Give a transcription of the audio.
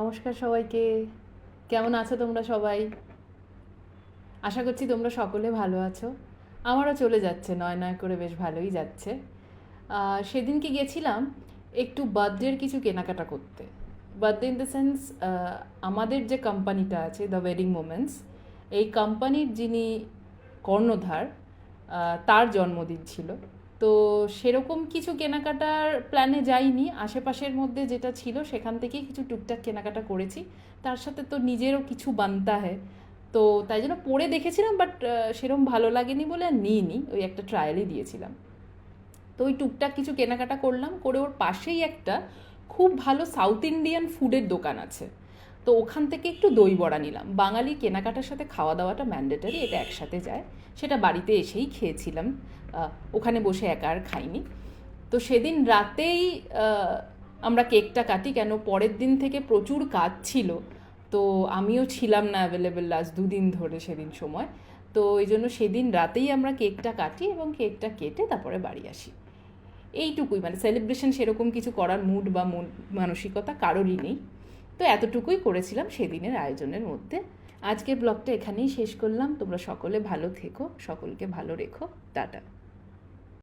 নমস্কার সবাইকে। কেমন আছো তোমরা সবাই? আশা করছি তোমরা সকলে ভালো আছো। আমারও চলে যাচ্ছে, নয় নয় করে বেশ ভালোই যাচ্ছে। সেদিনকে গেছিলাম একটু বার্থডের কিছু কেনাকাটা করতে। বার্থডে ইন দ্য সেন্স, আমাদের যে কোম্পানিটা আছে দ্য ওয়েডিং মোমেন্টস, এই কোম্পানির যিনি কর্ণধার, তার জন্মদিন ছিল। তো সেরকম কিছু কেনাকাটার প্ল্যানে যাইনি, আশেপাশের মধ্যে যেটা ছিল সেখান থেকেই কিছু টুকটাক কেনাকাটা করেছি। তার সাথে তো নিজেরও কিছু বানতা হয়, তো তাই জন্য পরে দেখেছিলাম, বাট সেরকম ভালো লাগেনি বলে আর নিইনি, ওই একটা ট্রায়ালই দিয়েছিলাম। তো ওই টুকটাক কিছু কেনাকাটা করলাম, করে ওর পাশেই একটা খুব ভালো সাউথ ইন্ডিয়ান ফুডের দোকান আছে, তো ওখান থেকে একটু দই বড়া নিলাম। বাঙালি কেনাকাটার সাথে খাওয়া দাওয়াটা ম্যান্ডেটারি, এটা একসাথে যায়। সেটা বাড়িতে এসেই খেয়েছিলাম, ওখানে বসে একা আর খাইনি। তো সেদিন রাতেই আমরা কেকটা কাটি, কেন পরের দিন থেকে প্রচুর কাজ ছিল, তো আমিও ছিলাম না অ্যাভেলেবেল লাস্ট দুদিন ধরে সেদিন সময়। তো এই জন্য সেদিন রাতেই আমরা কেকটা কাটি এবং কেকটা কেটে তারপরে বাড়ি আসি। এইটুকুই, মানে সেলিব্রেশন সেরকম কিছু করার মুড বা মানসিকতা কারোরই নেই। তো এতটুকুই করেছিলাম সেদিনের আয়োজনের মধ্যে। আজকের ব্লগটা এখানেই শেষ করলাম। তোমরা সকলে ভালো থেকো, সকলকে ভালো রেখো। টাটা।